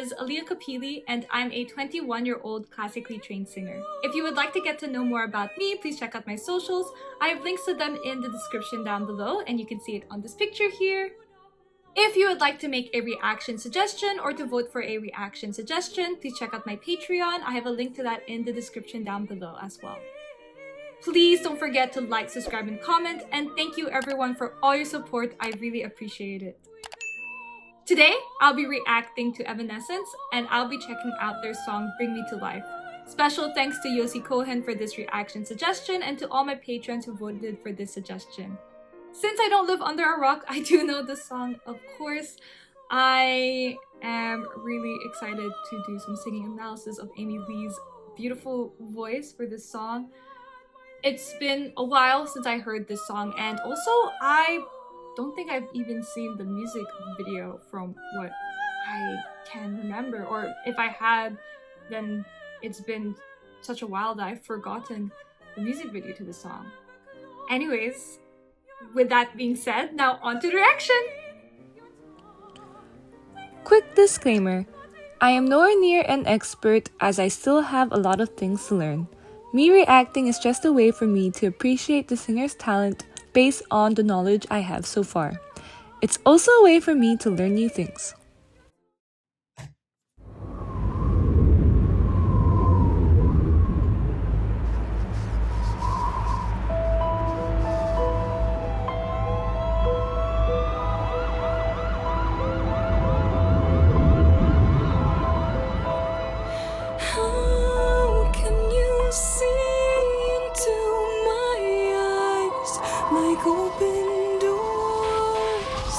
is Aaliyah Kapili, and I'm a 21-year-old classically trained singer. If you would like to get to know more about me, please check out my socials. I have links to them in the description down below, and you can see it on this picture here. If you would like to make a reaction suggestion or to vote for a reaction suggestion, please check out my Patreon. I have a link to that in the description down below as well. Please don't forget to like, subscribe, and comment, and thank you everyone for all your support. I really appreciate it. Today, I'll be reacting to Evanescence, and I'll be checking out their song Bring Me to Life. Special thanks to Yossi Cohen for this reaction suggestion and to all my patrons who voted for this suggestion. Since I don't live under a rock, I do know the song, of course. I am really excited to do some singing analysis of Amy Lee's beautiful voice for this song. It's been a while since I heard this song, and also I don't think I've even seen the music video from what I can remember, or if I had, then it's been such a while that I've forgotten the music video to the song. Anyways, with that being said, now on to the reaction! Quick disclaimer, I am nowhere near an expert as I still have a lot of things to learn. Me reacting is just a way for me to appreciate the singer's talent based on the knowledge I have so far. It's also a way for me to learn new things. How can you see into my eyes like open doors,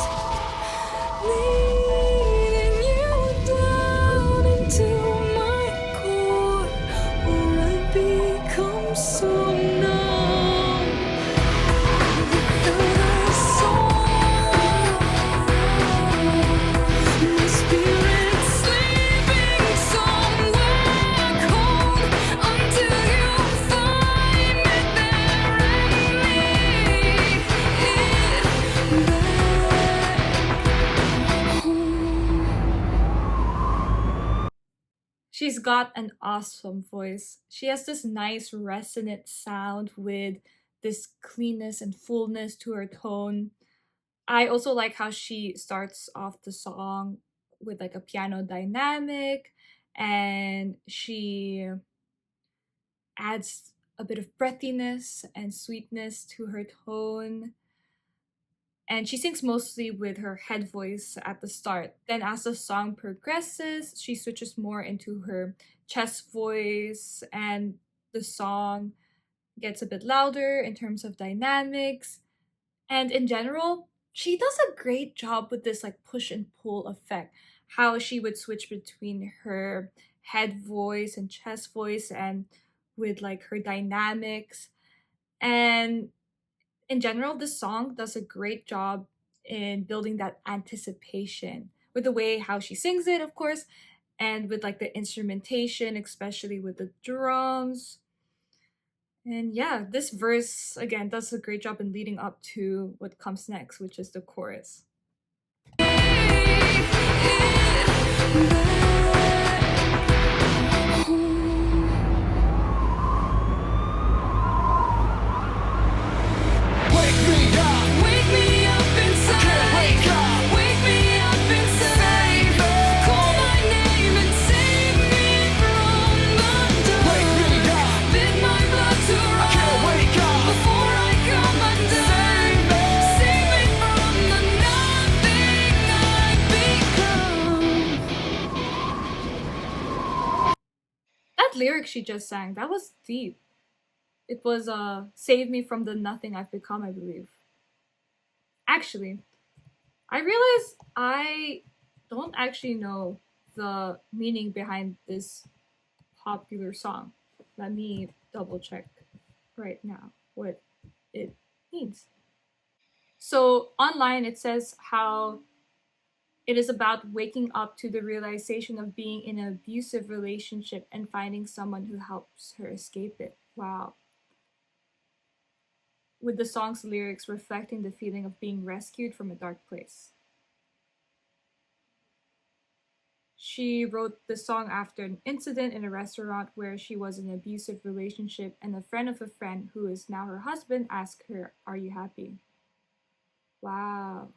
leading you down into my core, where I become so numb without a soul. My spirit sleeping somewhere cold until you find me there and lead it back home. She's got an awesome voice. She has this nice resonant sound with this cleanness and fullness to her tone. I also like how she starts off the song with like a piano dynamic, and she adds a bit of breathiness and sweetness to her tone. And she sings mostly with her head voice at the start. Then, as the song progresses, she switches more into her chest voice, and the song gets a bit louder in terms of dynamics. And in general, she does a great job with this like push and pull effect. How she would switch between her head voice and chest voice, and with like her dynamics. And in general, this song does a great job in building that anticipation with the way how she sings it, of course, and with like the instrumentation, especially with the drums. And yeah, this verse again does a great job in leading up to what comes next, which is the chorus. That lyric she just sang, that was deep. It was save me from the nothing I've become, I believe. Actually, I realized I don't actually know the meaning behind this popular song. Let me double check right now what it means. So online it says how it is about waking up to the realization of being in an abusive relationship and finding someone who helps her escape it. Wow. With the song's lyrics reflecting the feeling of being rescued from a dark place. She wrote the song after an incident in a restaurant where she was in an abusive relationship, and a friend of a friend, who is now her husband, asked her, "Are you happy?" Wow.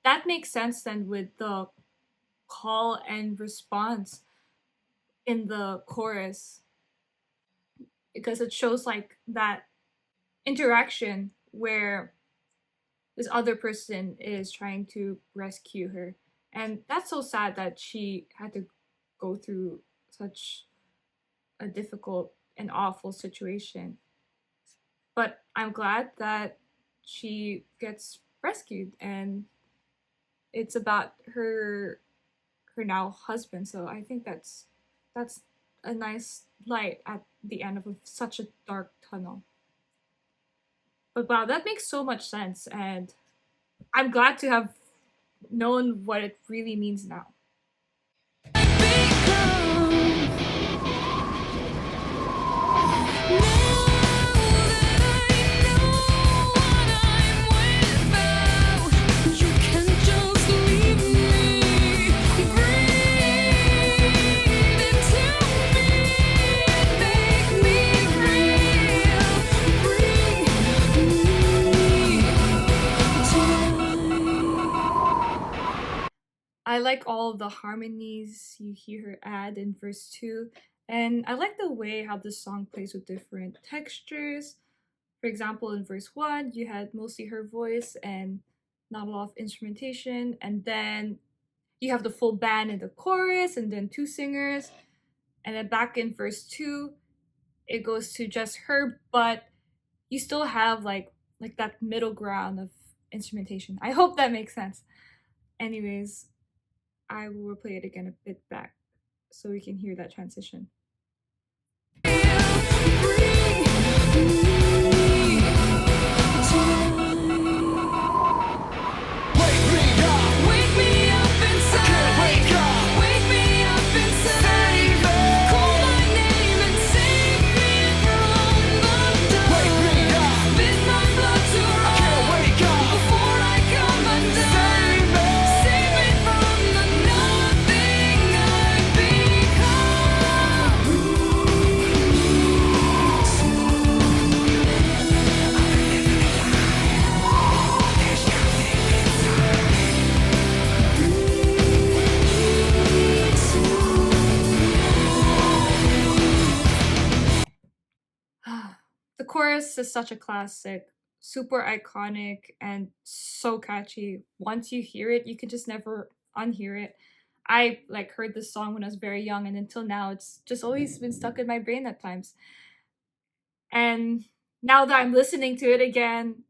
That makes sense then with the call and response in the chorus, because it shows like that interaction where this other person is trying to rescue her. And that's so sad that she had to go through such a difficult and awful situation. But I'm glad that she gets rescued, and it's about her now husband. So I think that's a nice light at the end of such a dark tunnel. But wow, that makes so much sense, and I'm glad to have known what it really means now. I like all the harmonies you hear her add in verse 2, and I like the way how the song plays with different textures. For example, in verse 1, you had mostly her voice and not a lot of instrumentation, and then you have the full band in the chorus, and then two singers, and then back in verse 2, it goes to just her, but you still have like that middle ground of instrumentation. I hope that makes sense. Anyways, I will play it again a bit back so we can hear that transition. The chorus is such a classic, super iconic, and so catchy. Once you hear it, you can just never unhear it. I like heard this song when I was very young, and until now, it's just always been stuck in my brain at times. And now that I'm listening to it again,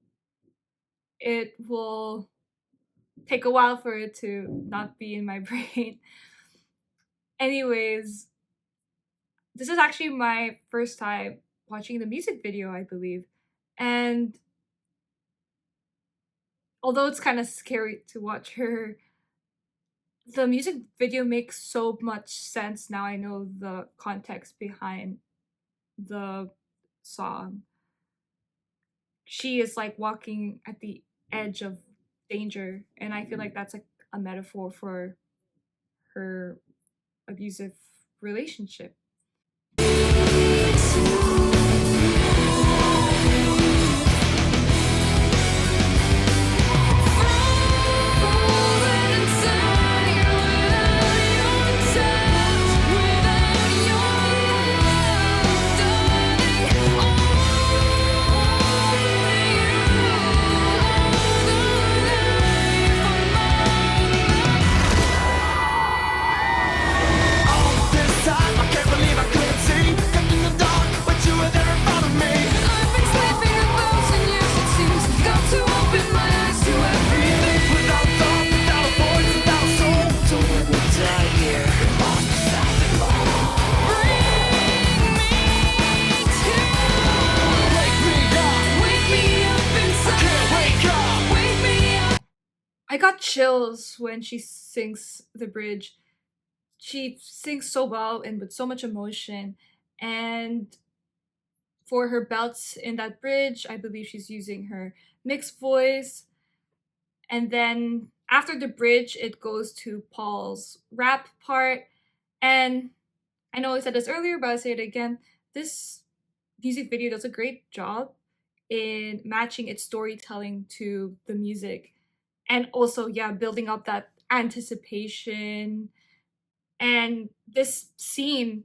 it will take a while for it to not be in my brain. Anyways, this is actually my first time watching the music video, I believe. And although it's kind of scary to watch her, the music video makes so much sense now I know the context behind the song. She is like walking at the edge of danger, and I feel like that's like a metaphor for her abusive relationship. I got chills when she sings the bridge. She sings so well and with so much emotion. And for her belts in that bridge, I believe she's using her mixed voice. And then After the bridge, it goes to Paul's rap part. And I know I said this earlier, but I'll say it again. This music video does a great job in matching its storytelling to the music. And also, yeah, building up that anticipation. And this scene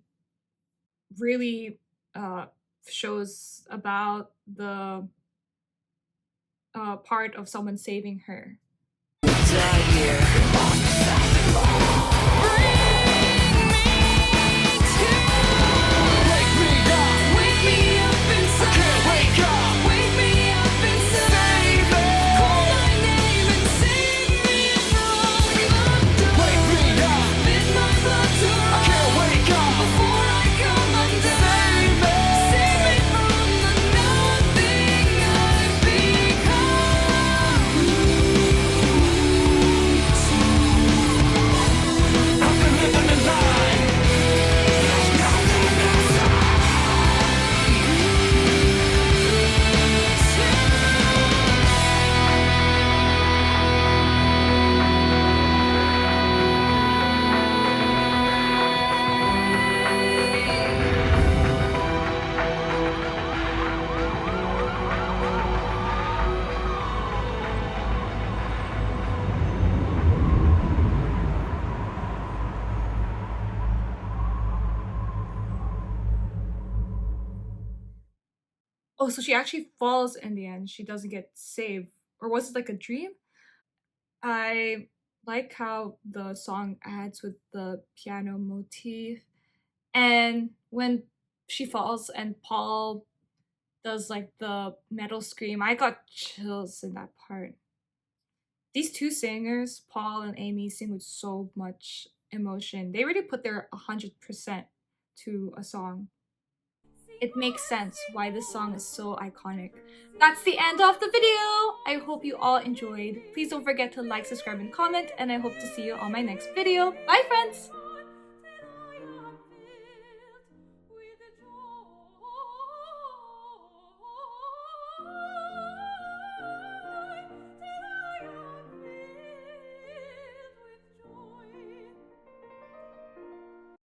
really uh, shows about the part of someone saving her. Oh, so she actually falls in the end. She doesn't get saved. Or was it like a dream? I like how the song adds with the piano motif. And when she falls and Paul does like the metal scream, I got chills in that part. These two singers, Paul and Amy, sing with so much emotion. They really put their 100% to a song. It makes sense why this song is so iconic. That's the end of the video! I hope you all enjoyed. Please don't forget to like, subscribe, and comment, and I hope to see you on my next video. Bye, friends!